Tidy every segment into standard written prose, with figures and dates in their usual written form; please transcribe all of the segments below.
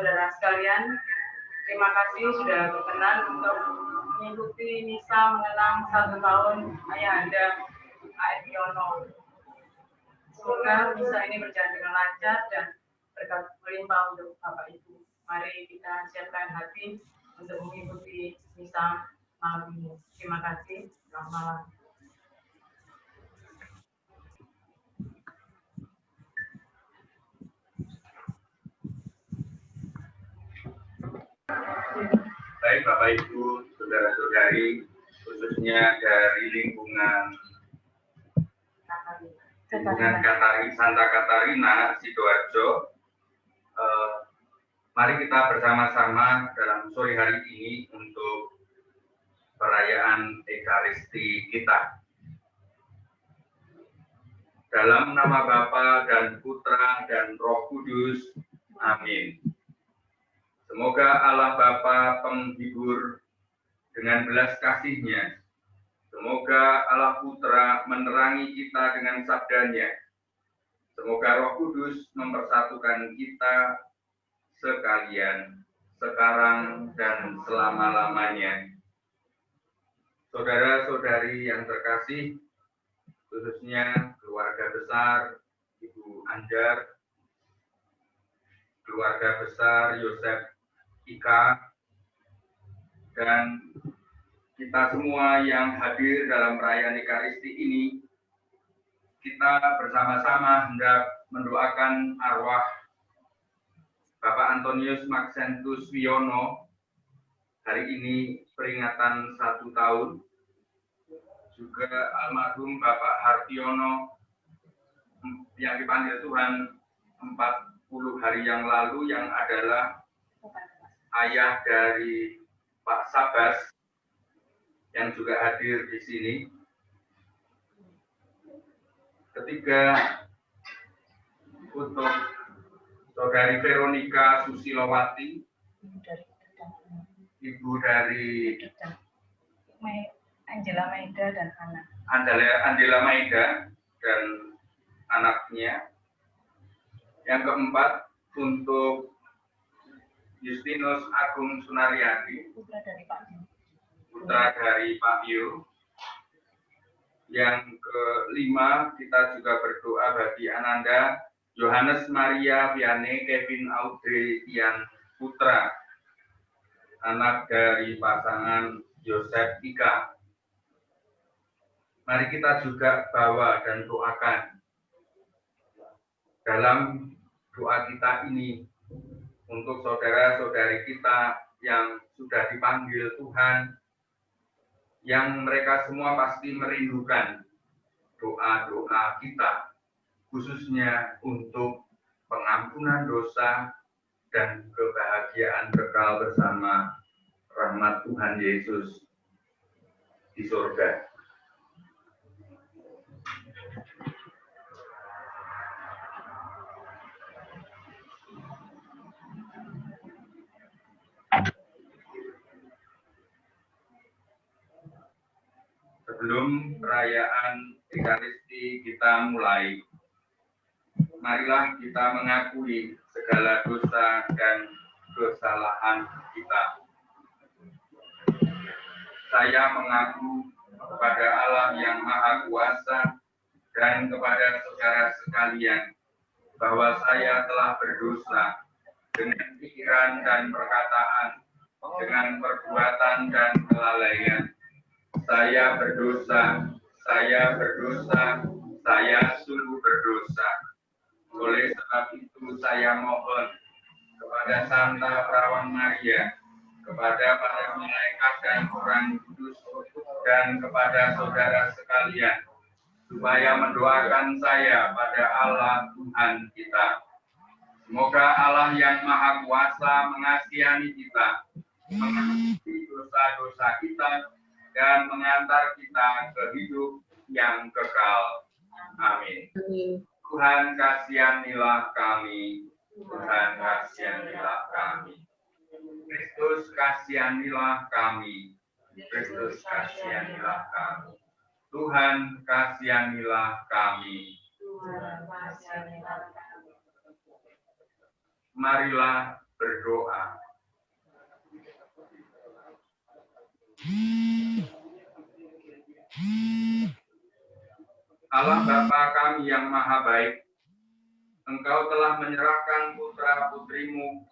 saudara sekalian, terima kasih sudah berkenan untuk mengikuti misa mengenang 1 tahun Ayahanda A.F. Yono. Semoga misa ini berjalan dengan lancar dan berkat melimpah untuk Bapak Ibu. Mari kita siapkan hati untuk mengikuti misa malam ini. Terima kasih. Selamat malam. Baik Bapak Ibu, saudara-saudari, khususnya dari lingkungan Santa Katarina, Sidoarjo, mari kita bersama-sama dalam sore hari ini untuk perayaan Ekaristi kita. Dalam nama Bapa dan Putra dan Roh Kudus, amin. Semoga Allah Bapa penghibur dengan belas kasih-Nya. Semoga Allah Putra menerangi kita dengan sabdanya. Semoga Roh Kudus mempersatukan kita sekalian, sekarang dan selama-lamanya. Saudara-saudari yang terkasih, khususnya keluarga besar Ibu Anjar, keluarga besar Yosef Ika, dan kita semua yang hadir dalam perayaan Ekaristi ini, kita bersama-sama hendak mendoakan arwah Bapak Antonius Maxentus Wiono. Hari ini peringatan 1 tahun. Juga almarhum Bapak Hartiono yang dipanggil Tuhan 40 hari yang lalu, yang adalah ayah dari Pak Sabas yang juga hadir di sini. Ketiga, untuk Saudari Veronica Susilowati, ibu dari Angela Maida dan anak. Angela Maida dan anaknya. Yang keempat, untuk Justinus Agung Sunaryadi, putra dari Pak Bio. Yang kelima, kita juga berdoa bagi Ananda Yohanes Maria Vianney Kevin Audrey Tian Putra, anak dari pasangan Yosef Ika. Mari kita juga bawa dan doakan dalam doa kita ini untuk saudara-saudari kita yang sudah dipanggil Tuhan, yang mereka semua pasti merindukan doa-doa kita, khususnya untuk pengampunan dosa dan kebahagiaan kekal bersama rahmat Tuhan Yesus di surga. Sebelum perayaan Ekaristi kita mulai, marilah kita mengakui segala dosa dan kesalahan kita. Saya mengaku kepada Allah yang Maha Kuasa dan kepada saudara sekalian bahwa saya telah berdosa dengan pikiran dan perkataan, dengan perbuatan dan kelalaian. Saya berdosa, saya sungguh berdosa. Oleh sebab itu saya mohon kepada Santa Perawan Maria, kepada para malaikat dan orang kudus, dan kepada saudara sekalian, supaya mendoakan saya pada Allah Tuhan kita. Semoga Allah yang Maha Kuasa mengasihani kita, mengampuni dosa-dosa kita, dan mengantar kita ke hidup yang kekal. Amin. Tuhan kasihanilah kami. Tuhan kasihanilah kami. Kristus kasihanilah kami. Kristus kasihanilah kami. Tuhan kasihanilah kami. Tuhan kasihanilah kami. Marilah berdoa. Allah Bapa kami yang maha baik, Engkau telah menyerahkan putra-putrimu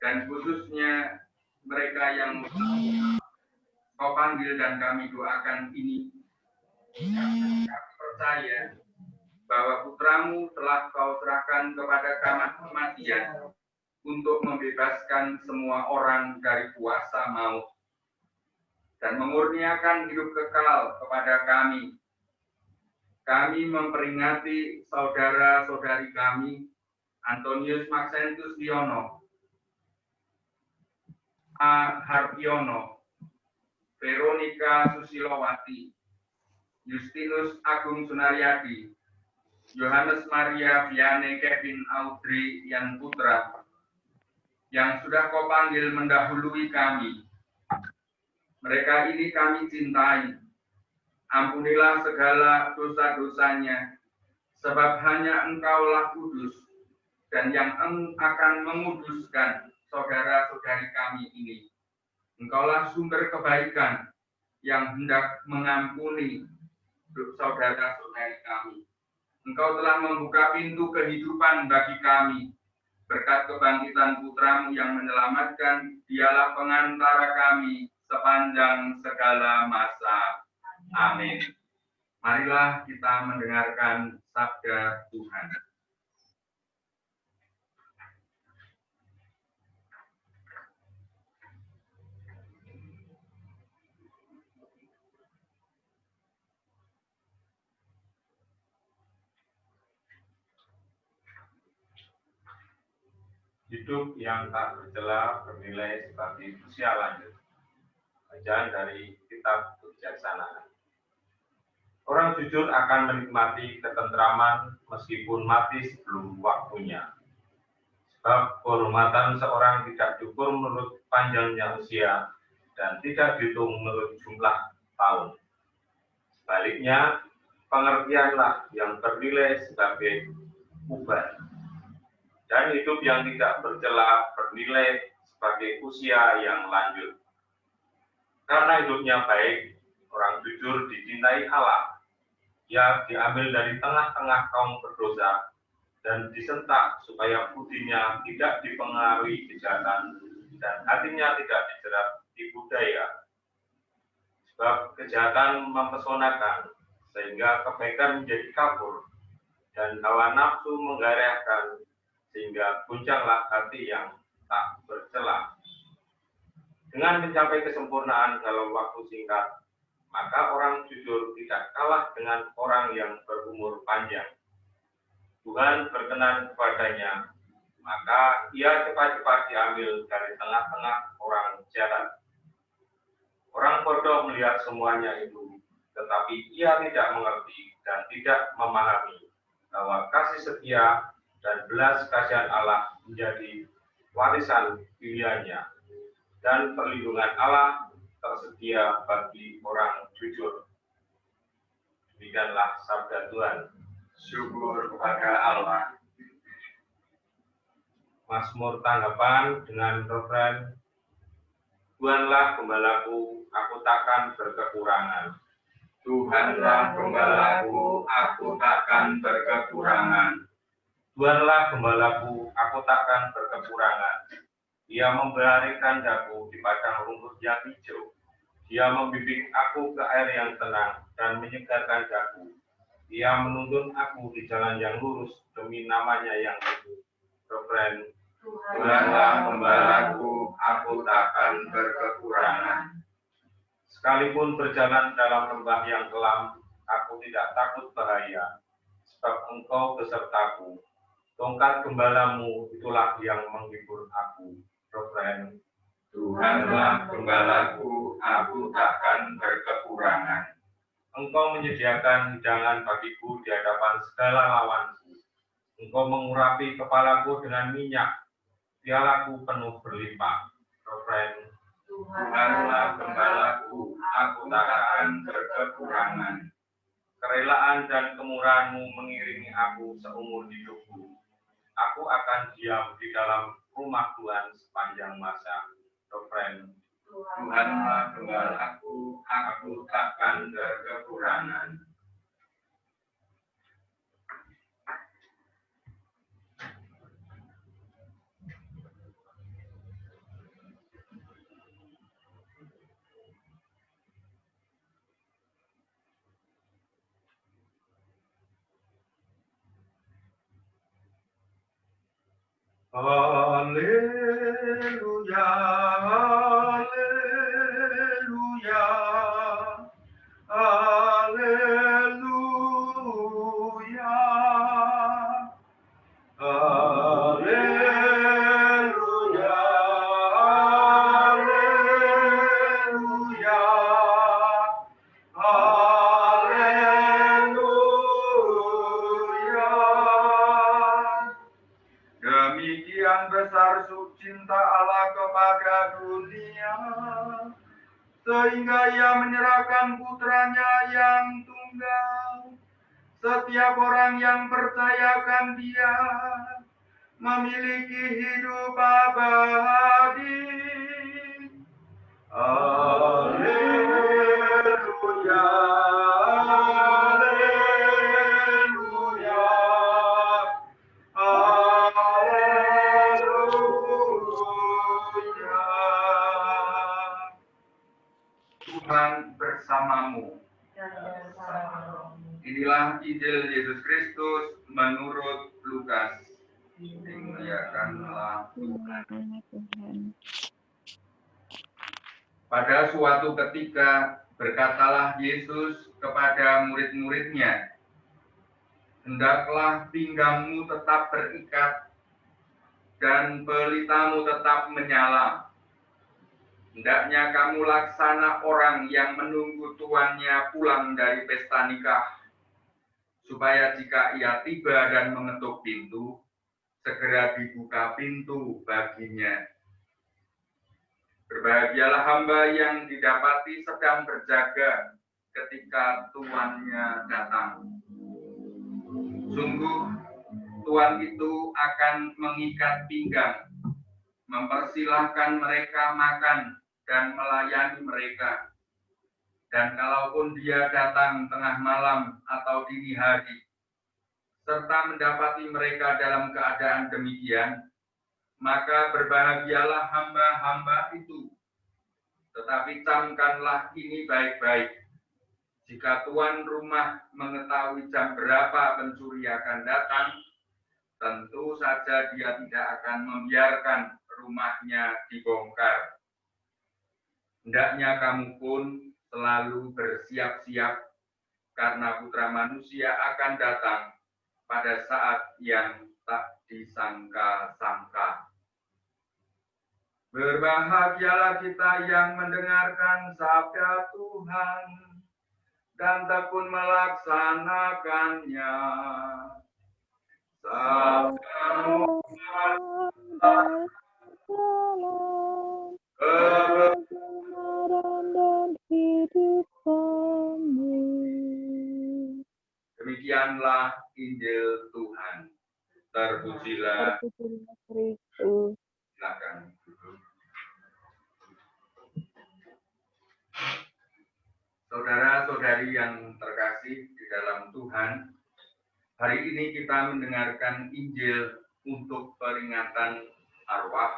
dan khususnya mereka yang Kau panggil dan kami doakan ini. Kami percaya bahwa putramu telah Kau serahkan kepada kamar kematian untuk membebaskan semua orang dari kuasa maut dan memurniakan hidup kekal kepada kami. Kami memperingati saudara-saudari kami, Antonius Maxentus Diono, A. Harpiono, Veronica Susilowati, Justinus Agung Sunaryadi, Yohanes Maria Vianney Kevin Audrey Yan Putra, yang sudah Kau panggil mendahului kami. Mereka ini kami cintai. Ampunilah segala dosa-dosanya, sebab hanya Engkaulah kudus, dan yang akan menguduskan saudara-saudari kami ini. Engkaulah sumber kebaikan yang hendak mengampuni saudara-saudari kami. Engkau telah membuka pintu kehidupan bagi kami. Berkat kebangkitan Putramu yang menyelamatkan, Dialah pengantara kami sepanjang segala masa. Amin. Marilah kita mendengarkan sabda Tuhan. Hidup yang tak bercela bernilai sebagai usia lanjut. Bacaan dari Kitab Kebijaksanaan. Orang jujur akan menikmati ketentraman meskipun mati sebelum waktunya. Sebab kehormatan seorang tidak diukur menurut panjangnya usia dan tidak dihitung menurut jumlah tahun. Sebaliknya, pengertianlah yang bernilai sebagai uban. Dan hidup yang tidak bercela bernilai sebagai usia yang lanjut. Karena hidupnya baik, orang jujur dicintai Allah. Ia diambil dari tengah-tengah kaum berdosa dan disentak supaya budinya tidak dipengaruhi kejahatan dan hatinya tidak dijerat tipu daya. Sebab kejahatan mempesonakan sehingga kebaikan menjadi kabur dan hawa nafsu menggairahkan sehingga guncanglah hati yang tak bercela. Dengan mencapai kesempurnaan dalam waktu singkat, maka orang jujur tidak kalah dengan orang yang berumur panjang. Tuhan berkenan kepadanya, maka ia cepat-cepat diambil dari tengah-tengah orang jahat. Orang bodoh melihat semuanya itu, tetapi ia tidak mengerti dan tidak memahami bahwa kasih setia dan belas kasihan Allah menjadi warisan pilihannya, dan perlindungan Allah tersedia bagi orang jujur. Demikianlah sabda Tuhan. Syukur kepada Allah. Mazmur tanggapan dengan refren, Tuhanlah gembalaku, aku takkan berkekurangan. Tuhanlah gembalaku, aku takkan berkekurangan. Tuhanlah gembalaku, aku takkan berkekurangan. Ia memberarikan daku di padang rumput yang hijau. Dia membimbing aku ke air yang tenang dan menyegarkan daku. Ia menuntun aku di jalan yang lurus demi namanya yang kudus. Refren, Tuhanlah gembalaku, aku takkan berkekurangan. sekalipun berjalan dalam lembah yang kelam, aku tidak takut bahaya, sebab Engkau besertaku. Tongkat gembalamu itulah yang menghibur aku. Refren, Tuhanlah gembalaku, aku takkan berkekurangan. Engkau menyediakan hidangan bagiku di hadapan segala lawanku. Engkau mengurapi kepalaku dengan minyak, pialaku penuh berlimpah. Refren, Tuhanlah gembalaku, aku takkan berkekurangan. kerelaan dan kemurahan-Mu mengiringi aku seumur hidupku. Aku akan diam di dalam rumah Tuhan sepanjang masa. Refrain. Tuhanlah gembalaku, aku takkan berkekurangan. Haleluya, haleluya, haleluya, haleluya, haleluya, haleluya. Demikian besar cinta Allah kepada dunia, sehingga Ia menyerahkan putranya yang tunggal. Setiap orang yang percayakan Dia memiliki hidup abadi. Haleluya, haleluya, haleluya. Tuhan bersamamu. Inilah Injil Yesus Kristus menurut Lukas. Dimuliakanlah Tuhan. Pada suatu ketika berkatalah Yesus kepada murid-muridnya, "Hendaklah pinggangmu tetap terikat dan pelitamu tetap menyala. Hendaknya kamu laksana orang yang menunggu tuannya pulang dari pesta nikah, supaya jika ia tiba dan mengetuk pintu, segera dibuka pintu baginya. Berbahagialah hamba yang didapati sedang berjaga ketika tuannya datang. Sungguh, tuan itu akan mengikat pinggang, mempersilahkan mereka makan dan melayani mereka. Dan kalaupun dia datang tengah malam atau dini hari, serta mendapati mereka dalam keadaan demikian, maka berbahagialah hamba-hamba itu. Tetapi camkanlah ini baik-baik. Jika tuan rumah mengetahui jam berapa pencuri akan datang, tentu saja dia tidak akan membiarkan rumahnya dibongkar. Hendaknya kamu pun selalu bersiap-siap, karena Putra Manusia akan datang pada saat yang tak disangka-sangka. Berbahagialah kita yang mendengarkan sabda Tuhan dan tekun melaksanakannya. Sabda kebenaran dan hidup kami. Demikianlah Injil Tuhan. Terpujilah Kristus. Silakan duduk. Saudara-saudari yang terkasih di dalam Tuhan, hari ini kita mendengarkan Injil untuk peringatan arwah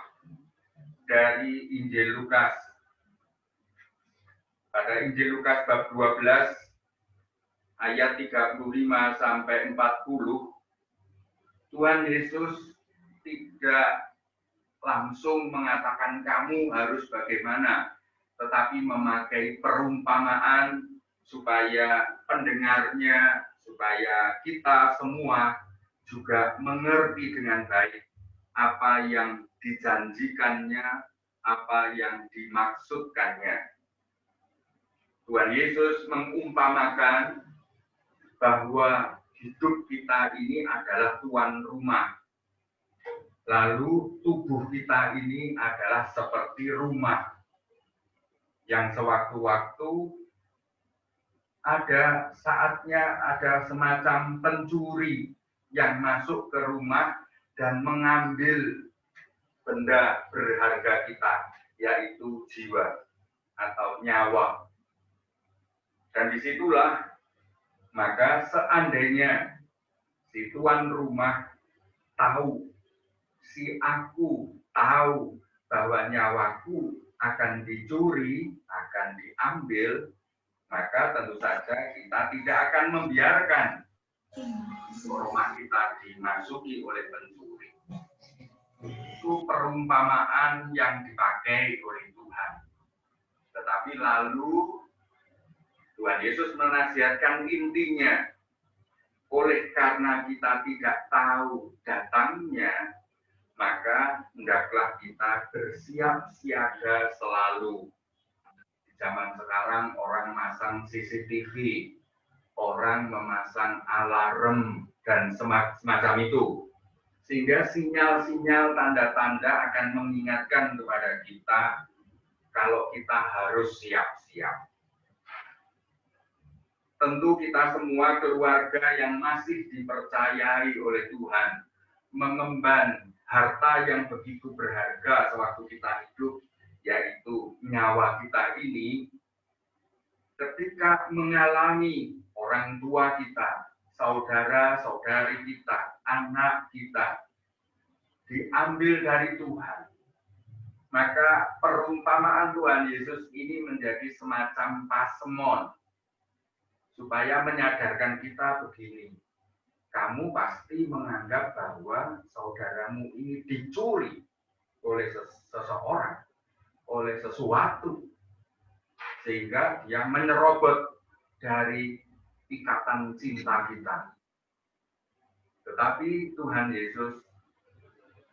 dari Injil Lukas. Pada Injil Lukas bab 12 ayat 35 sampai 40, Tuhan Yesus tidak langsung mengatakan kamu harus bagaimana, tetapi memakai perumpamaan supaya pendengarnya, supaya kita semua juga mengerti dengan baik apa yang dijanjikannya, apa yang dimaksudkannya. Tuhan Yesus mengumpamakan bahwa hidup kita ini adalah tuan rumah. Lalu tubuh kita ini adalah seperti rumah yang sewaktu-waktu ada saatnya ada semacam pencuri yang masuk ke rumah dan mengambil benda berharga kita, yaitu jiwa atau nyawa. Dan disitulah maka seandainya si tuan rumah tahu, si aku tahu bahwa nyawaku akan dicuri, akan diambil, maka tentu saja kita tidak akan membiarkan rumah kita dimasuki oleh pencuri. Itu perumpamaan yang dipakai oleh Tuhan. Tetapi lalu Tuhan Yesus menasihatkan intinya, oleh karena kita tidak tahu datangnya, maka hendaklah kita bersiap siaga selalu. Di zaman sekarang orang masang CCTV, orang memasang alarm, dan semacam itu. Sehingga sinyal-sinyal tanda-tanda akan mengingatkan kepada kita kalau kita harus siap-siap. Tentu kita semua keluarga yang masih dipercayai oleh Tuhan mengemban harta yang begitu berharga sewaktu kita hidup, yaitu nyawa kita ini, ketika mengalami orang tua kita, saudara-saudari kita, anak kita, diambil dari Tuhan, maka perumpamaan Tuhan Yesus ini menjadi semacam pasemon, supaya menyadarkan kita begini, kamu pasti menganggap bahwa saudaramu ini dicuri oleh seseorang, oleh sesuatu, sehingga dia menyerobot dari ikatan cinta kita. Tetapi Tuhan Yesus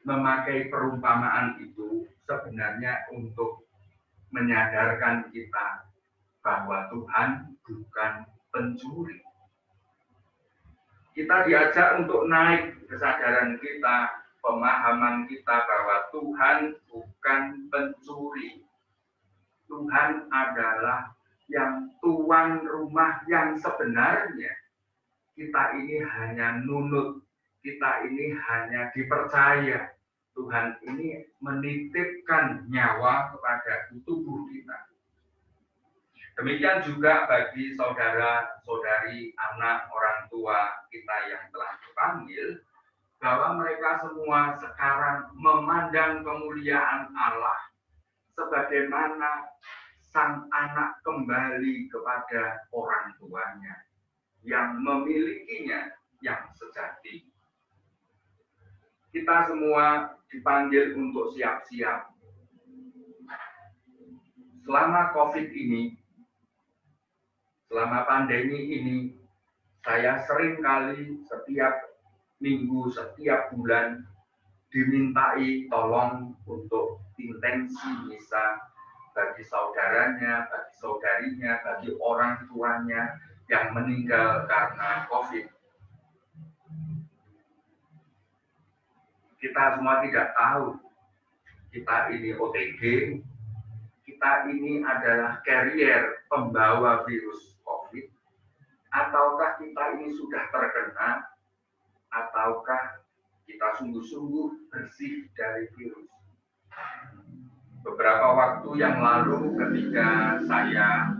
memakai perumpamaan itu sebenarnya untuk menyadarkan kita bahwa Tuhan bukan pencuri. Kita diajak untuk naik kesadaran kita, pemahaman kita bahwa Tuhan bukan pencuri. Tuhan adalah yang tuan rumah yang sebenarnya. Kita ini hanya nunut, kita ini hanya dipercaya. Tuhan ini menitipkan nyawa kepada tubuh kita. Demikian juga bagi saudara-saudari, anak, orang tua kita yang telah dipanggil, bahwa mereka semua sekarang memandang kemuliaan Allah sebagaimana sang anak kembali kepada orang tuanya yang memilikinya yang sejati. Kita semua dipanggil untuk siap-siap. Selama COVID ini, selama pandemi ini, saya sering kali setiap minggu, setiap bulan dimintai tolong untuk intensi misa bagi saudaranya, bagi saudarinya, bagi orang tuanya yang meninggal karena COVID. Kita semua tidak tahu kita ini OTG, kita ini adalah carrier pembawa virus COVID, ataukah kita ini sudah terkena, ataukah kita sungguh-sungguh bersih dari virus. Beberapa waktu yang lalu ketika saya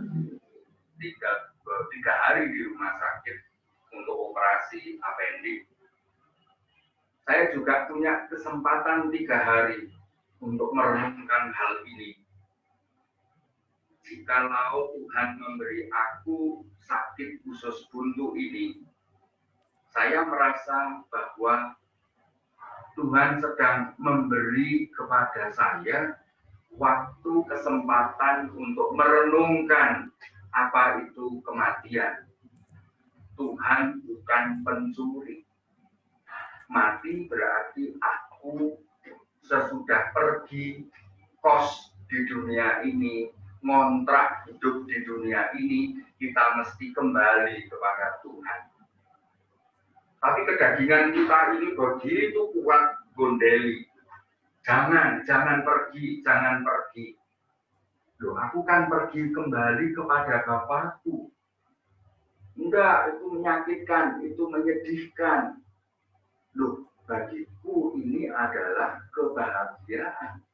tiga hari di rumah sakit untuk operasi appendix, saya juga punya kesempatan 3 hari untuk merenungkan hal ini. Jikalau Tuhan memberi aku sakit usus buntu ini, saya merasa bahwa Tuhan sedang memberi kepada saya waktu, kesempatan untuk merenungkan apa itu kematian. Tuhan bukan pencuri. Mati berarti aku sesudah pergi kos di dunia ini, ngontrak hidup di dunia ini, kita mesti kembali kepada Tuhan. Tapi kedagingan kita ini begitu kuat gondeli. Jangan pergi, jangan pergi. Loh, aku kan pergi kembali kepada Bapakku. Enggak, itu menyakitkan, itu menyedihkan. Loh, bagiku ini adalah kebahagiaan.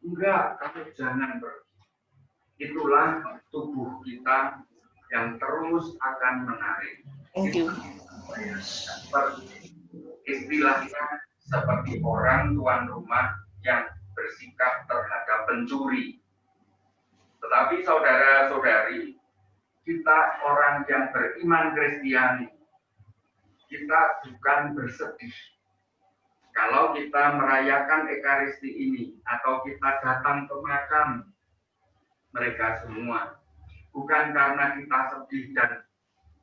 Enggak, kamu jangan pergi. Itulah tubuh kita yang terus akan menarik. Istilahnya seperti orang tuan rumah yang bersikap terhadap pencuri. Tetapi saudara-saudari, kita orang yang beriman Kristiani, kita bukan bersedih kalau kita merayakan Ekaristi ini atau kita datang ke makam mereka semua, bukan karena kita sedih dan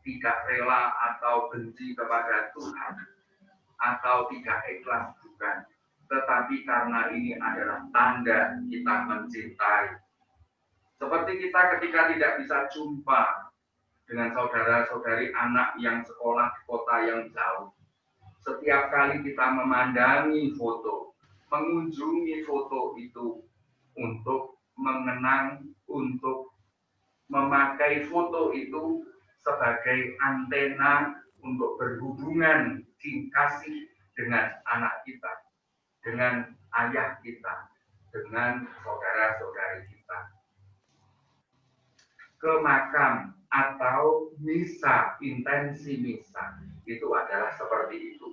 tidak rela atau benci kepada Tuhan atau tidak ikhlas, bukan, tetapi karena ini adalah tanda kita mencintai. Seperti kita ketika tidak bisa jumpa dengan saudara-saudari anak yang sekolah di kota yang jauh. Setiap kali kita memandangi foto, mengunjungi foto itu untuk mengenang, untuk memakai foto itu sebagai antena untuk berhubungan kasih dengan anak kita, dengan ayah kita, dengan saudara-saudari kita. Ke makam atau misa, intensi misa, itu adalah seperti itu.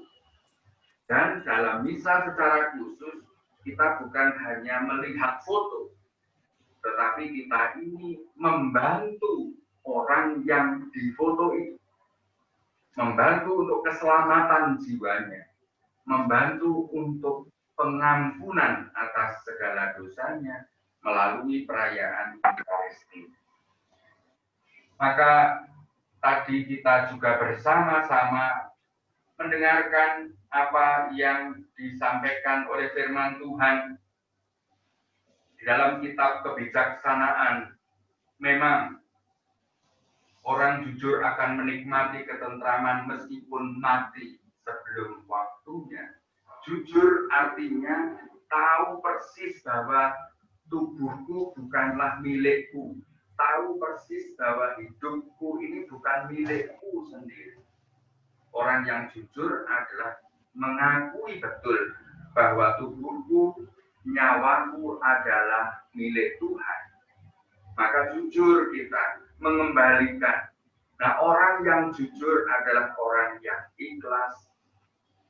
Dan dalam misa secara khusus, kita bukan hanya melihat foto, tetapi kita ini membantu orang yang difoto itu. Membantu untuk keselamatan jiwanya. Membantu untuk pengampunan atas segala dosanya melalui perayaan Ekaristi. Maka tadi kita juga bersama-sama mendengarkan apa yang disampaikan oleh firman Tuhan di dalam kitab kebijaksanaan. Memang orang jujur akan menikmati ketentraman meskipun mati sebelum waktunya. Jujur artinya tahu persis bahwa tubuhku bukanlah milikku. Tahu persis bahwa hidupku ini bukan milikku sendiri. Orang yang jujur adalah mengakui betul bahwa tubuhku, nyawaku adalah milik Tuhan. Maka jujur kita mengembalikan. Nah, orang yang jujur adalah orang yang ikhlas.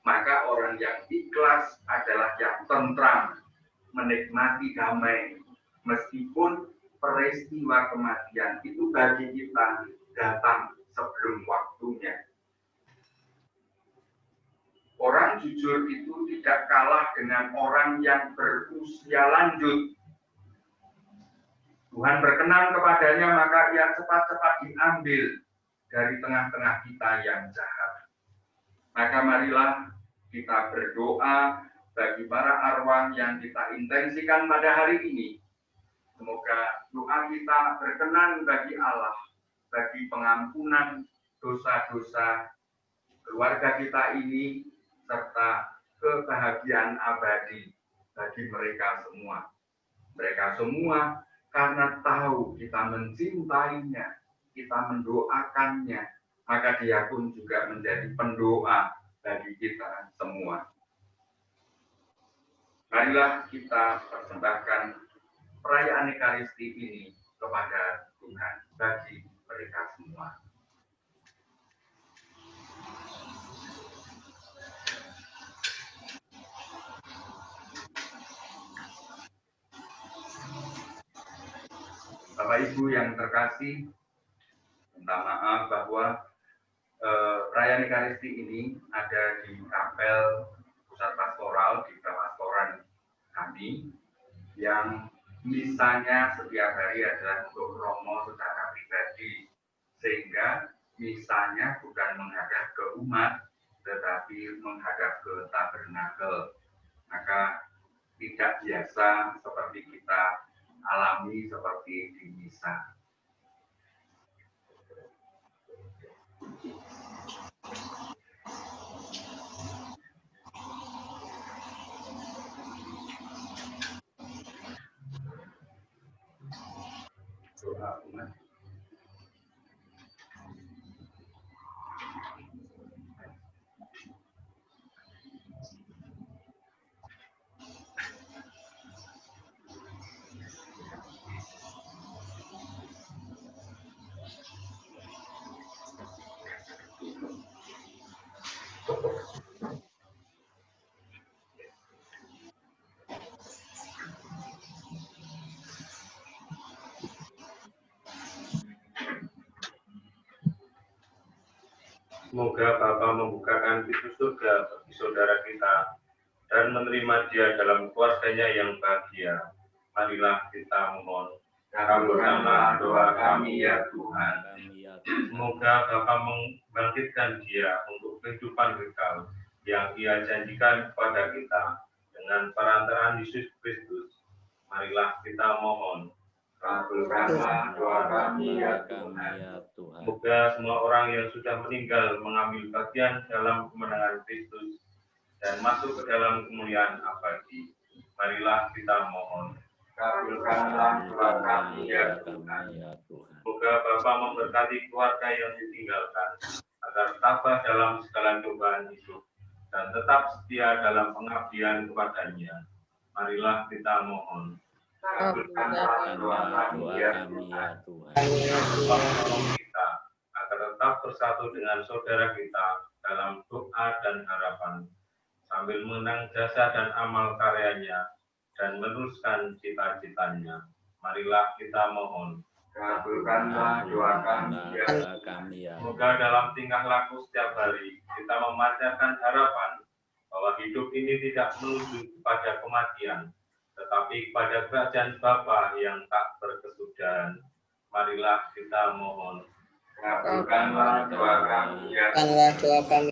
Maka orang yang ikhlas adalah yang tentram, menikmati damai. Meskipun peristiwa kematian itu bagi kita datang sebelum waktunya. Orang jujur itu tidak kalah dengan orang yang berusia lanjut. Tuhan berkenan kepadanya, maka ia cepat-cepat diambil dari tengah-tengah kita yang jahat. Maka marilah kita berdoa bagi para arwah yang kita intensikan pada hari ini. Semoga doa kita berkenan bagi Allah, bagi pengampunan dosa-dosa keluarga kita ini, serta kebahagiaan abadi bagi mereka semua. Mereka semua karena tahu kita mencintainya, kita mendoakannya, maka dia pun juga menjadi pendoa bagi kita semua. Marilah kita persembahkan perayaan Ekaristi ini kepada Tuhan bagi mereka semua. Bapak Ibu yang terkasih, minta maaf bahwa perayaan Ekaristi ini ada di kapel pusat pastoral, di pastoran kami, yang misanya setiap hari adalah untuk romo secara pribadi, sehingga misanya bukan menghadap ke umat, tetapi menghadap ke tabernakel. Maka tidak biasa seperti kita alami seperti di misa. Doa umat. Semoga Bapa membukakan pintu surga bagi saudara kita dan menerima dia dalam keluarganya yang bahagia. Marilah kita mohon. Kabulkanlah doa kami ya Tuhan. Semoga Bapa membangkitkan dia untuk kehidupan kekal yang Ia janjikan kepada kita dengan perantaraan Yesus Kristus. Marilah kita mohon. Kabulkanlah doa kami ya Tuhan. Semoga semua orang yang sudah meninggal mengambil bagian dalam kemenangan Kristus dan masuk ke dalam kemuliaan abadi. Marilah kita mohon. Kabulkanlah doa kami ya Tuhan. Semoga Bapa memberkati keluarga yang ditinggalkan agar tabah dalam segala cobaan hidup dan tetap setia dalam pengabdian kepadanya. Marilah kita mohon. Kabulkanlah doa kami ya Tuhan. Tolong kita agar tetap bersatu dengan saudara kita dalam doa dan harapan sambil mengenang jasa dan amal karyanya dan meneruskan cita-citanya. Marilah kita mohon. Kabulkanlah doa kami ya Tuhan. Semoga dalam tingkah laku setiap hari kita memancarkan harapan bahwa hidup ini tidak menuju kepada kematian, tetapi kepada kerajaan Bapa yang tak berkesudahan. Marilah kita mohon. Kabulkanlah doa kami ya Tuhan.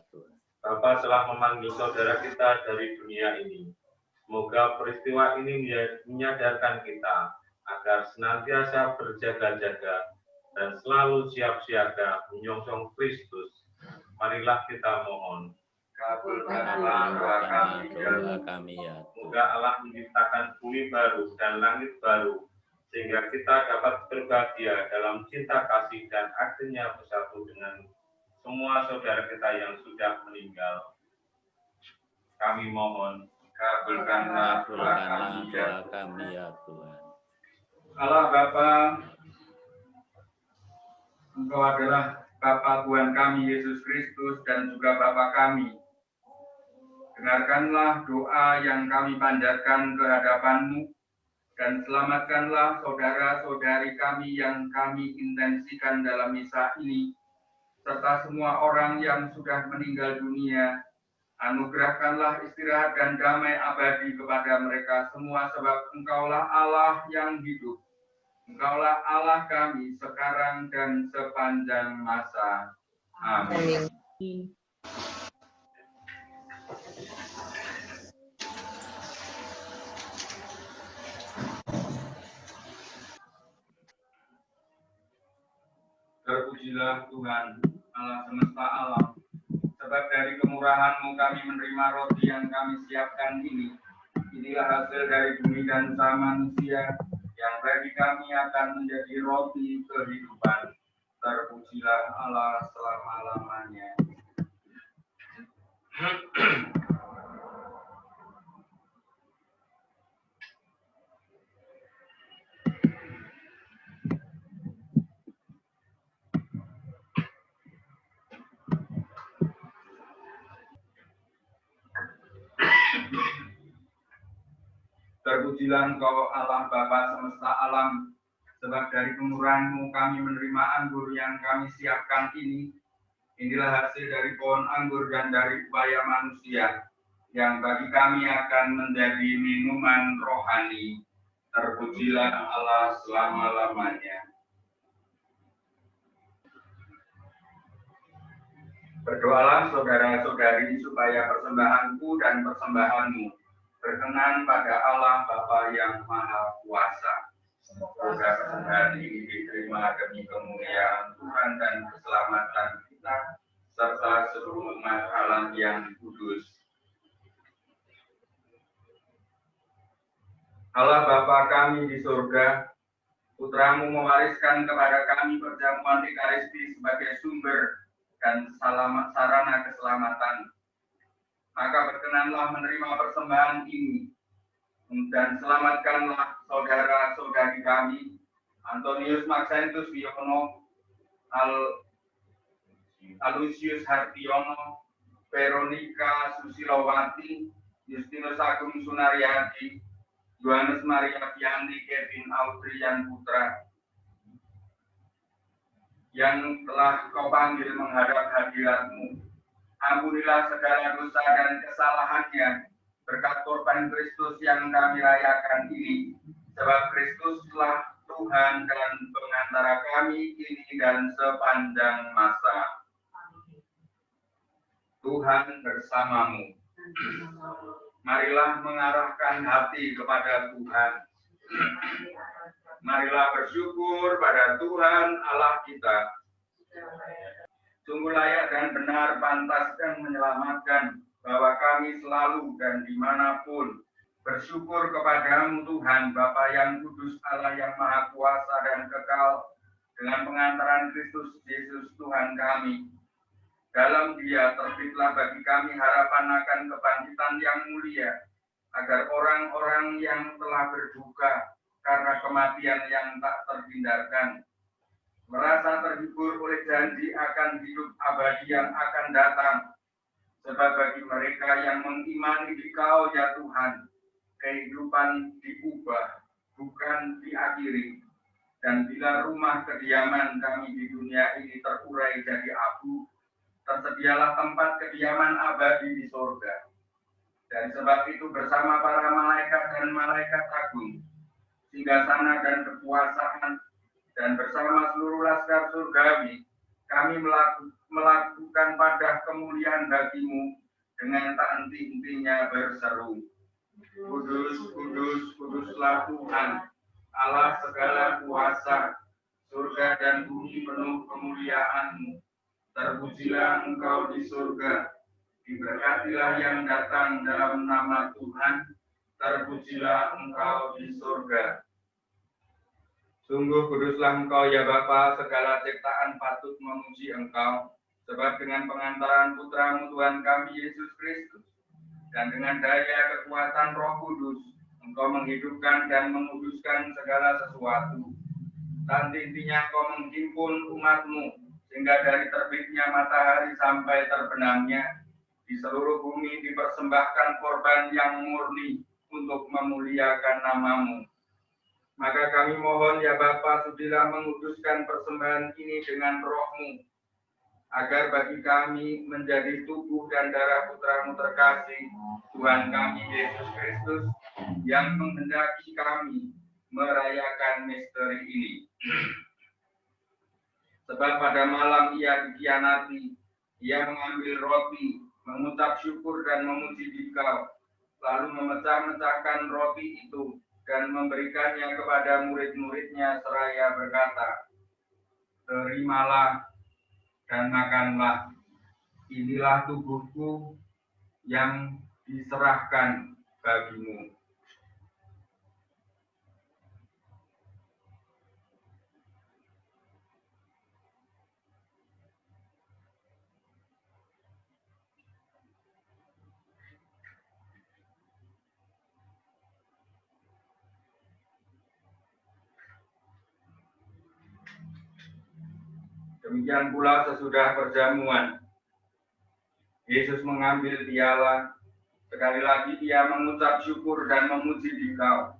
Bapa telah memanggil saudara kita dari dunia ini. Semoga peristiwa ini menyadarkan kita agar senantiasa berjaga-jaga dan selalu siap siaga menyongsong Kristus. Marilah kita mohon. Kabulkanlah doa kami ya Tuhan. Semoga Allah menciptakan bumi baru dan langit baru, sehingga kita dapat berbahagia dalam cinta kasih dan akhirnya bersatu dengan semua saudara kita yang sudah meninggal. Kami mohon. Kabulkanlah doa kami ya Tuhan. Allah Bapa, Engkau adalah Bapa Tuhan kami Yesus Kristus dan juga Bapa kami. Dengarkanlah doa yang kami panjatkan ke hadapan-Mu dan selamatkanlah saudara-saudari kami yang kami intensikan dalam misa ini, serta semua orang yang sudah meninggal dunia. Anugerahkanlah istirahat dan damai abadi kepada mereka semua, sebab Engkaulah Allah yang hidup. Engkaulah Allah kami sekarang dan sepanjang masa. Amin. Terpujilah Tuhan, Allah semesta alam. Sebab dari kemurahan-Mu kami menerima roti yang kami siapkan ini. Inilah hasil dari bumi dan sama manusia, yang bagi kami akan menjadi roti kehidupan. Terpujilah Allah selama-lamanya. Terpujilah Engkau Allah Bapa semesta alam, sebab dari kemurahan-Mu kami menerima anggur yang kami siapkan ini. Inilah hasil dari pohon anggur dan dari upaya manusia, yang bagi kami akan menjadi minuman rohani. Terpujilah Allah selama-lamanya. Berdoalah saudara-saudari supaya persembahanku dan persembahanmu berkenan pada Allah Bapa yang Maha Kuasa. Semoga persembahan ini diterima demi kemuliaan Tuhan dan keselamatan kita, serta seluruh umat Allah yang kudus. Allah Bapa kami di surga, Putra-Mu mewariskan kepada kami perjamuan Ekaristi sebagai sumber dan sarana keselamatan. Maka berkenanlah menerima persembahan ini dan selamatkanlah saudara-saudari kami, Antonius Maxentus Wiono, Alusius Hartiono, Veronica Susilowati, Justinus Agung Sunaryadi, Yohanes Maria Fiandi, Kevin Audrian Putra, yang telah Kau panggil menghadap hadirat-Mu. Ampunilah segala dosa dan kesalahannya berkat korban Kristus yang kami rayakan ini. Sebab Kristuslah Tuhan dan pengantara kami kini dan sepanjang masa. Tuhan bersamamu. Marilah mengarahkan hati kepada Tuhan. Marilah bersyukur pada Tuhan Allah kita. Sungguh layak dan benar, pantas dan menyelamatkan bahwa kami selalu dan dimanapun bersyukur kepadamu Tuhan, Bapa yang kudus, Allah yang maha kuasa dan kekal, dengan pengantaran Kristus Yesus Tuhan kami. Dalam Dia terbitlah bagi kami harapan akan kebangkitan yang mulia, agar orang-orang yang telah berduka karena kematian yang tak terhindarkan merasa terhibur oleh janji akan hidup abadi yang akan datang. Sebab bagi mereka yang mengimani di Kau ya Tuhan, kehidupan diubah, bukan diakhiri. Dan bila rumah kediaman kami di dunia ini terurai jadi abu, tersedialah tempat kediaman abadi di surga. Dan sebab itu bersama para malaikat dan malaikat agung, singgasana dan kekuasaan, dan bersama seluruh laskar surgawi, kami melakukan padah kemuliaan bagimu dengan tak henti-hentinya berseru. Kudus, kudus, kuduslah Tuhan, Allah segala kuasa, surga dan bumi penuh kemuliaan-Mu. Terpujilah Engkau di surga, diberkatilah yang datang dalam nama Tuhan, terpujilah Engkau di surga. Sungguh kuduslah Engkau ya Bapa, segala ciptaan patut memuji Engkau, sebab dengan pengantaran Putra-Mu Tuhan kami Yesus Kristus, dan dengan daya kekuatan Roh Kudus, Engkau menghidupkan dan menguduskan segala sesuatu. Tanti-intinya Engkau menghimpun umat-Mu, sehingga dari terbitnya matahari sampai terbenamnya, di seluruh bumi dipersembahkan korban yang murni untuk memuliakan nama-Mu. Maka kami mohon ya Bapa, sudilah menguduskan persembahan ini dengan Roh-Mu, agar bagi kami menjadi tubuh dan darah Putra-Mu terkasih, Tuhan kami Yesus Kristus, yang menghendaki kami merayakan misteri ini. Sebab pada malam Ia dikhianati, Ia mengambil roti, mengucap syukur dan memuji Dikau, lalu memecah-mecahkan roti itu dan memberikannya kepada murid-muridnya seraya berkata, "Terimalah dan makanlah, inilah tubuhku yang diserahkan bagimu." Demikian pula sesudah perjamuan, Yesus mengambil piala, sekali lagi Ia mengucap syukur dan memuji Dikau,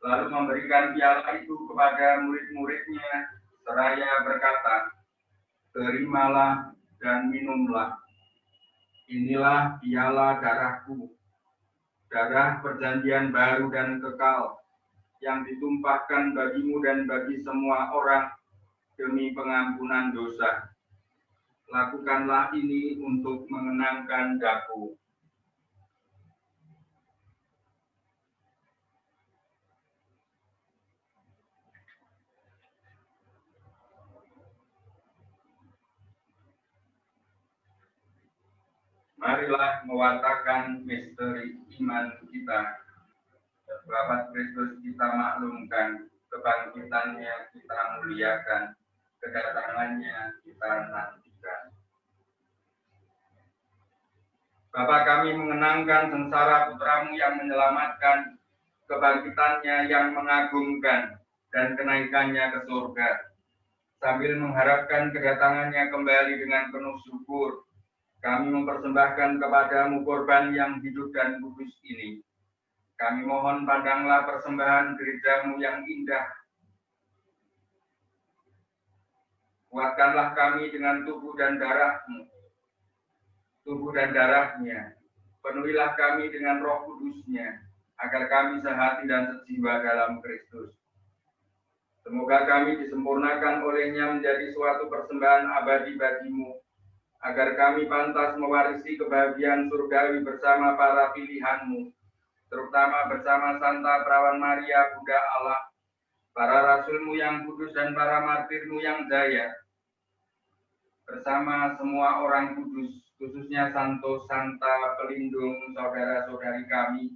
lalu memberikan piala itu kepada murid-muridnya, seraya berkata, "Terimalah dan minumlah, inilah piala darahku, darah perjanjian baru dan kekal, yang ditumpahkan bagimu dan bagi semua orang, demi pengampunan dosa. Lakukanlah ini untuk mengenangkan daku." Marilah mewartakan misteri iman kita. Wafat Kristus kita maklumkan, kebangkitannya kita muliakan, kedatangannya kita nantikan. Bapa, kami mengenangkan sengsara Putra-Mu yang menyelamatkan, kebangkitannya yang mengagumkan, dan kenaikannya ke surga. Sambil mengharapkan kedatangannya kembali dengan penuh syukur, kami mempersembahkan kepadamu korban yang hidup dan kudus ini. Kami mohon pandanglah persembahan gereja-Mu yang indah. Kuatkanlah kami dengan tubuh dan darahnya. Penuhilah kami dengan Roh Kudus-Nya, agar kami sehati dan sejiwa dalam Kristus. Semoga kami disempurnakan olehnya menjadi suatu persembahan abadi bagimu, agar kami pantas mewarisi kebahagiaan surgawi bersama para pilihanmu, terutama bersama Santa Perawan Maria, Bunda Allah, para rasulmu yang kudus dan para martirmu yang jaya, bersama semua orang kudus, khususnya Santo Santa pelindung saudara-saudari kami,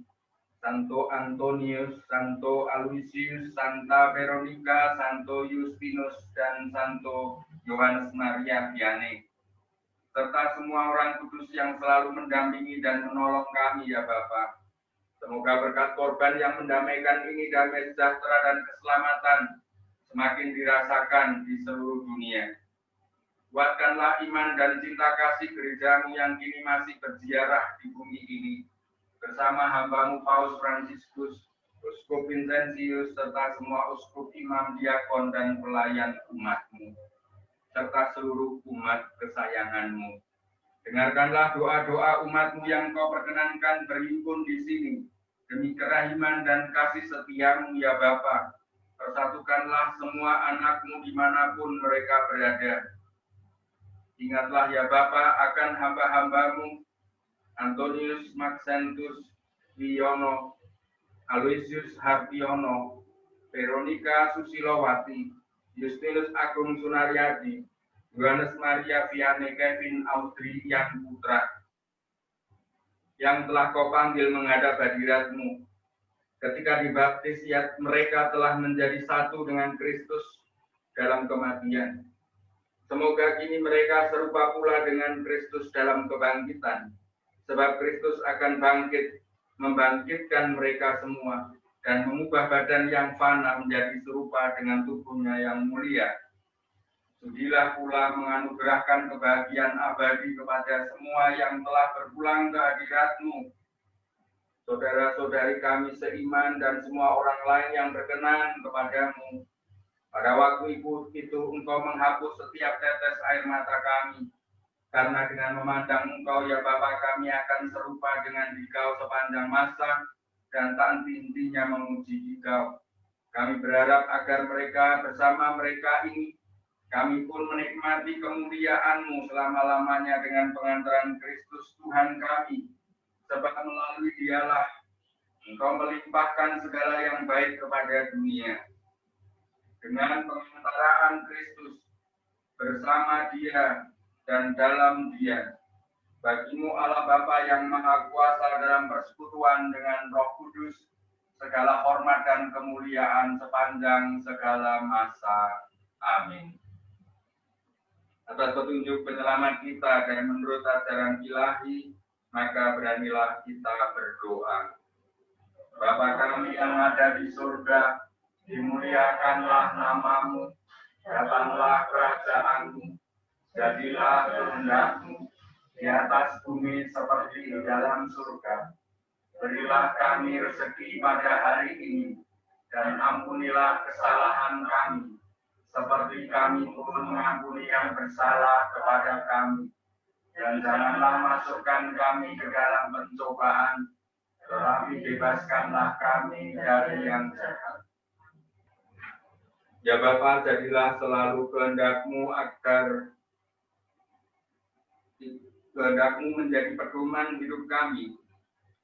Santo Antonius, Santo Aloysius, Santa Veronica, Santo Justinus, dan Santo Yohanes Maria Vianney, serta semua orang kudus yang selalu mendampingi dan menolong kami ya Bapa. Semoga berkat korban yang mendamaikan ini damai sejahtera dan keselamatan semakin dirasakan di seluruh dunia. Kuatkanlah iman dan cinta kasih gerejamu yang kini masih berziarah di bumi ini, bersama hambamu Paus Fransiskus, Uskup Vincentius, serta semua uskup, imam, diakon, dan pelayan umatmu, serta seluruh umat kesayanganmu. Dengarkanlah doa-doa umatmu yang kau perkenankan berhimpun di sini, demi kerahiman dan kasih setiamu ya Bapa. Persatukanlah semua anakmu dimanapun mereka berada. Ingatlah ya Bapa akan hamba-hambamu, Antonius Maxentus Wiono, Aloysius Hartiono, Veronica Susilowati, Justinus Agung Sunaryadi, Yohanes Maria Vianney, Kevin Audrey Yan Putra, yang telah kau panggil menghadap hadiratmu. Ketika dibaptis, ya, mereka telah menjadi satu dengan Kristus dalam kematian. Semoga kini mereka serupa pula dengan Kristus dalam kebangkitan, sebab Kristus akan bangkit, membangkitkan mereka semua, dan mengubah badan yang fana menjadi serupa dengan tubuhnya yang mulia. Sudilah pula menganugerahkan kebahagiaan abadi kepada semua yang telah berpulang ke hadirat-Mu, saudara-saudari kami seiman dan semua orang lain yang berkenan kepadamu. Pada waktu itu Engkau menghapus setiap tetes air mata kami, karena dengan memandang Engkau ya Bapa kami akan serupa dengan Dikau sepanjang masa dan tak henti-hentinya memuji Dikau. Kami berharap agar mereka bersama mereka ini, kami pun menikmati kemuliaan-Mu selama-lamanya dengan pengantaran Kristus Tuhan kami, sebab melalui Dialah Engkau melimpahkan segala yang baik kepada dunia. Dengan pengantaraan Kristus, bersama Dia dan dalam Dia, bagimu Allah Bapa yang Maha Kuasa dalam persekutuan dengan Roh Kudus, segala hormat dan kemuliaan sepanjang segala masa. Amin. Atas petunjuk penyelamat kita dan menurut ajaran ilahi, maka beranilah kita berdoa. Bapa kami yang ada di surga, dimuliakanlah nama-Mu, datanglah kerajaan-Mu, jadilah kehendak-Mu di atas bumi seperti di dalam surga. Berilah kami rezeki pada hari ini, dan ampunilah kesalahan kami, seperti kami pun mengampuni yang bersalah kepada kami. Dan janganlah masukkan kami ke dalam pencobaan, tetapi bebaskanlah kami dari yang jahat. Ya Bapa, jadilah selalu kehendak-Mu agar kehendak-Mu menjadi pedoman hidup kami.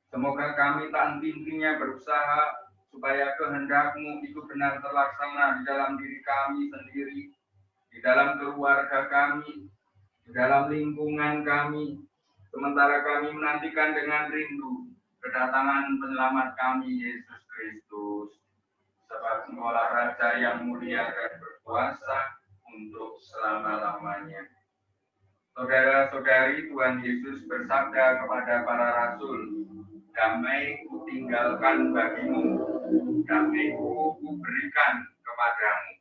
Semoga kami tak henti-hentinya berusaha supaya kehendak-Mu itu benar terlaksana di dalam diri kami sendiri, di dalam keluarga kami, di dalam lingkungan kami, sementara kami menantikan dengan rindu kedatangan penyelamat kami, Yesus Kristus. Sebab Engkaulah Raja yang mulia dan berkuasa untuk selama-lamanya. Saudara-saudari, Tuhan Yesus bersabda kepada para rasul, damai kutinggalkan bagimu, damai kuberikan kepadamu.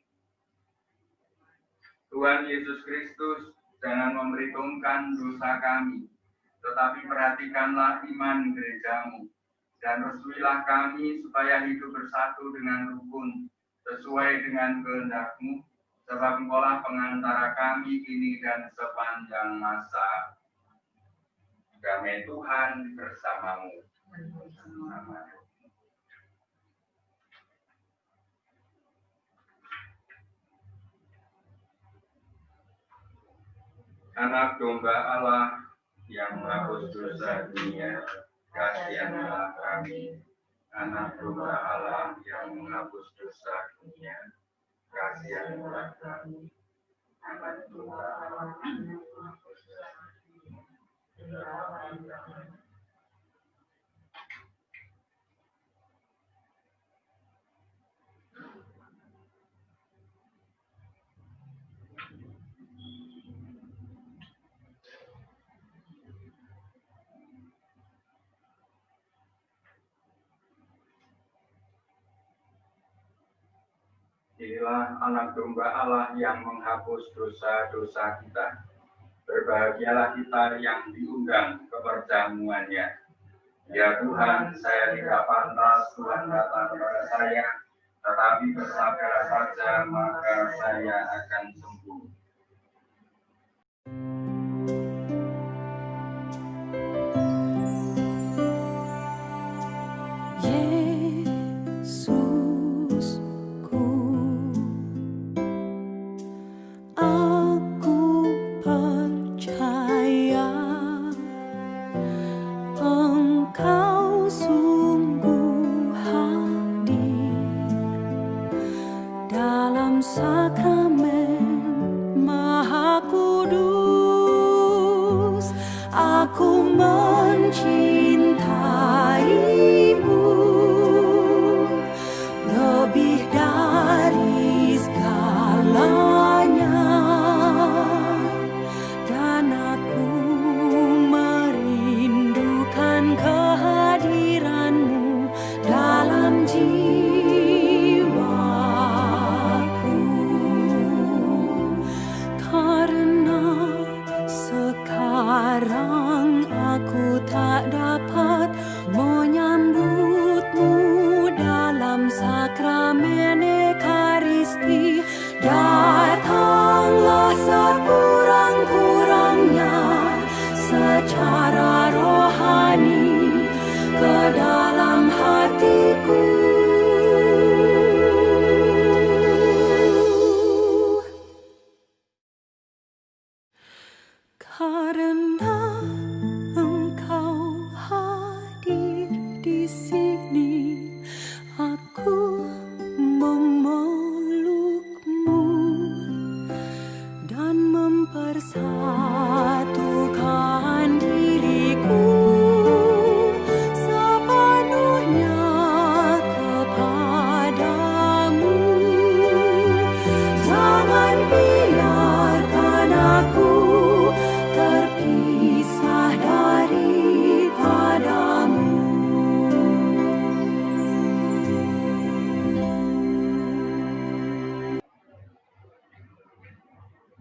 Tuhan Yesus Kristus, jangan memperhitungkan dosa kami, tetapi perhatikanlah iman gerejamu, dan restuilah kami supaya hidup bersatu dengan rukun, sesuai dengan kehendak-Mu, sebab Engkaulah pengantara kami kini dan sepanjang masa. Damai Tuhan bersamamu. Amin. Anak domba Allah yang menghapus dosa dunia, kasihanlah kami. Anak domba Allah yang menghapus dosa dunia, kasihanlah kami. Anak domba Allah yang menghapus dosa dunia, kasihanlah kami. Inilah anak domba Allah yang menghapus dosa-dosa kita. Berbahagialah kita yang diundang ke perjamuannya. Ya Tuhan, saya tidak pantas Tuhan datang kepada saya, tetapi bersabda saja maka saya akan sembuh.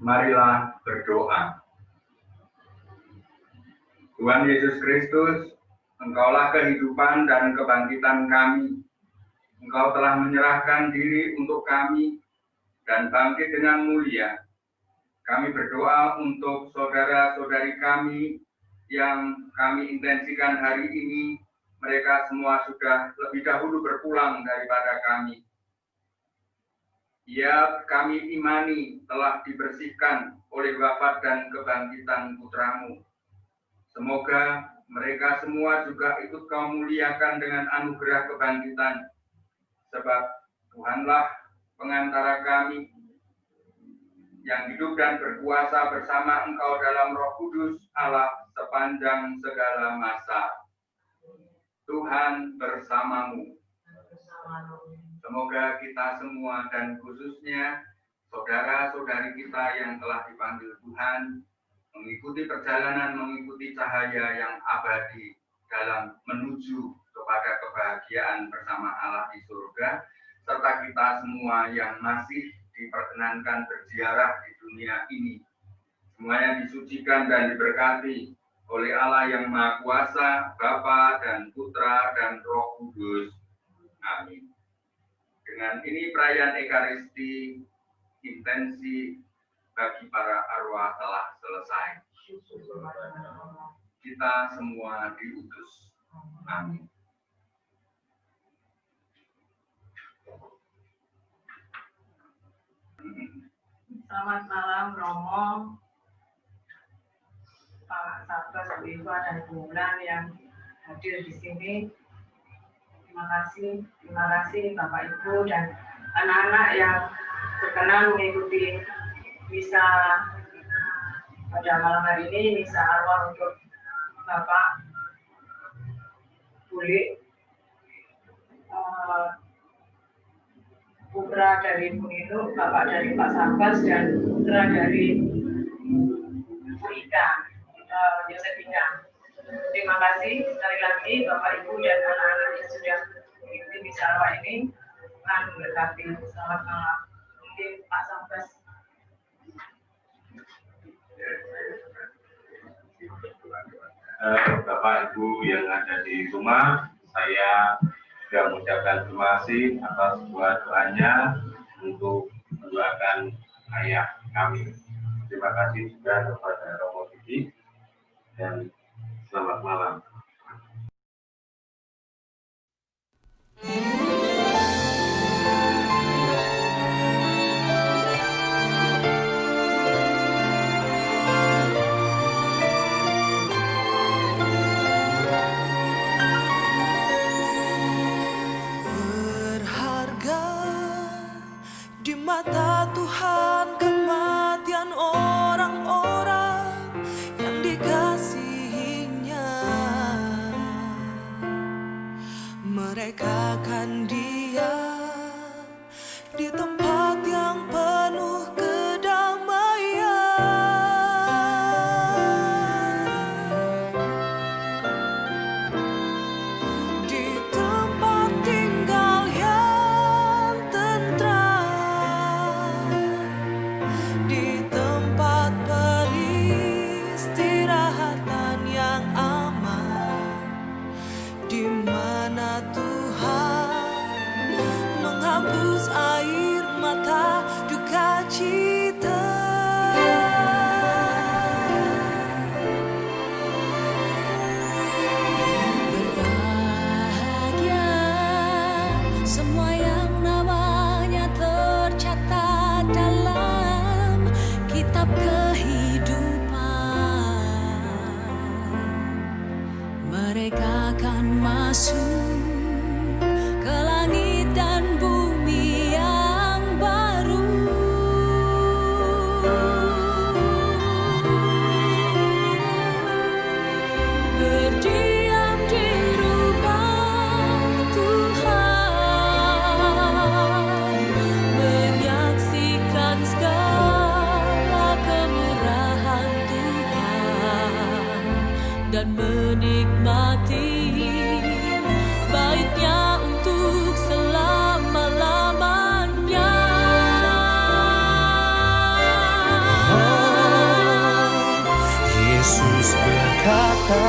Marilah berdoa. Tuhan Yesus Kristus, Engkaulah kehidupan dan kebangkitan kami. Engkau telah menyerahkan diri untuk kami dan bangkit dengan mulia. Kami berdoa untuk saudara-saudari kami yang kami intensikan hari ini. Mereka semua sudah lebih dahulu berpulang daripada kami. Ya, kami imani telah dibersihkan oleh wafat dan kebangkitan putramu. Semoga mereka semua juga ikut kau muliakan dengan anugerah kebangkitan. Sebab Tuhanlah pengantara kami yang hidup dan berkuasa bersama Engkau dalam Roh Kudus Allah sepanjang segala masa. Tuhan bersamamu. Semoga kita semua dan khususnya saudara-saudari kita yang telah dipanggil Tuhan mengikuti perjalanan, mengikuti cahaya yang abadi dalam menuju kepada kebahagiaan bersama Allah di surga, serta kita semua yang masih diperkenankan berziarah di dunia ini. Semuanya disucikan dan diberkati oleh Allah yang Maha Kuasa, Bapa dan Putra dan Roh Kudus. Amin. Dengan ini perayaan Ekaristi intensi bagi para arwah telah selesai. Kita semua diutus. Amin. Selamat malam Romo, Pak Sabda, Bu Iva, dan Bu Bulan yang hadir di sini. Terima kasih Bapak Ibu dan anak-anak yang berkenan mengikuti misa pada malam hari ini, misa arwah untuk Bapak Bulik, putra dari Bu Nino, bapak dari Pak Sabas, dan putra dari Bu Ika, Yosefina. Terima kasih sekali lagi Bapak Ibu dan anak-anak yang sudah mengikuti misa arwah ini. Tuhan memberkati. Selamat malam. Mungkin Pak Sabas. Bapak Ibu yang ada di rumah, saya juga mengucapkan terima kasih atas doanya untuk mendoakan ayah kami. Terima kasih juga kepada Romo Didi dan selamat malam. Mata Tuhan kematian orang-orang yang dikasihinya. Mereka akan diam di tempat yang penuh kedamaian. Di tempat tinggal yang tentram, di tempat peristirahatan yang aman, di mana Tuhan menghapus air mata duka cita. Berbahagia semua yang namanya tercatat dalam kitab kehidupan. Mereka akan masuk ke langit dan bumi yang baru. Berdiam di rumah Tuhan, menyaksikan segala kemurahan Tuhan dan menikmati baiknya untuk selama-lamanya. Yesus berkata,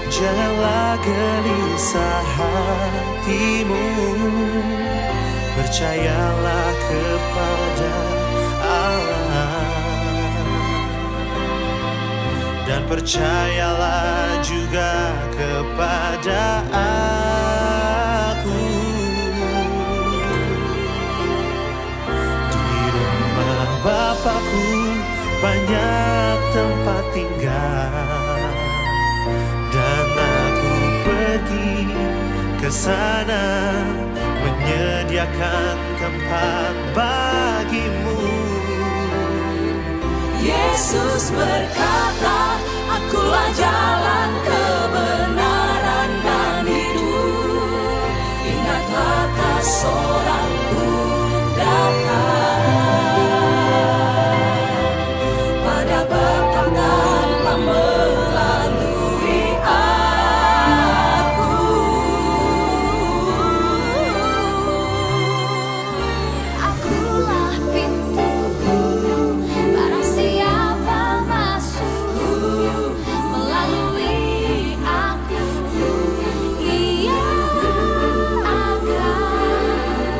janganlah gelisah hatimu, percayalah kepada Allah, dan percayalah juga kepada aku. Di rumah Bapakku banyak tempat tinggal, dan aku pergi ke sana menyediakan tempat bagimu. Yesus berkata, akulah jalan, kebenaran dan hidup. Ingatlah tak seorang pun datang pada Bapa tanpa melalui aku. Akulah pintu, barang siapa masuk melalui aku, ia akan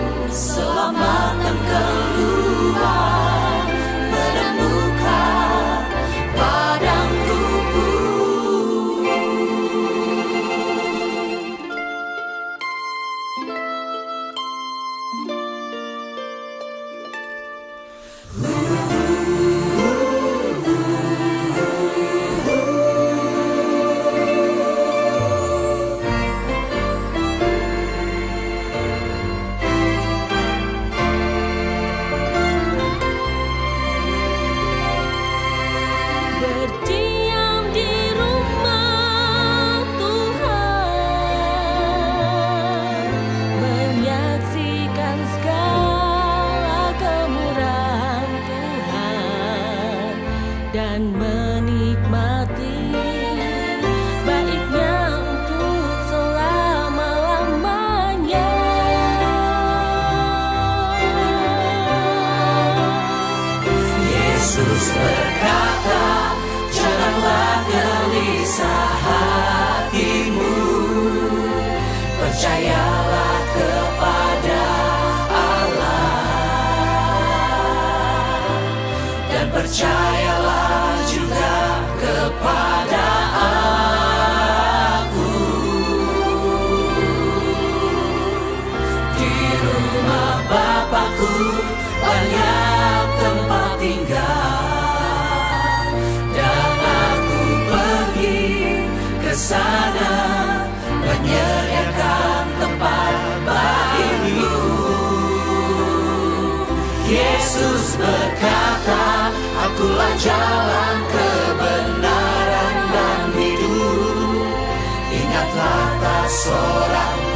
banyak tempat tinggal, dan aku pergi ke sana menyediakan tempat bagimu. Yesus berkata, akulah jalan, kebenaran dan hidup. Ingatlah tak seorang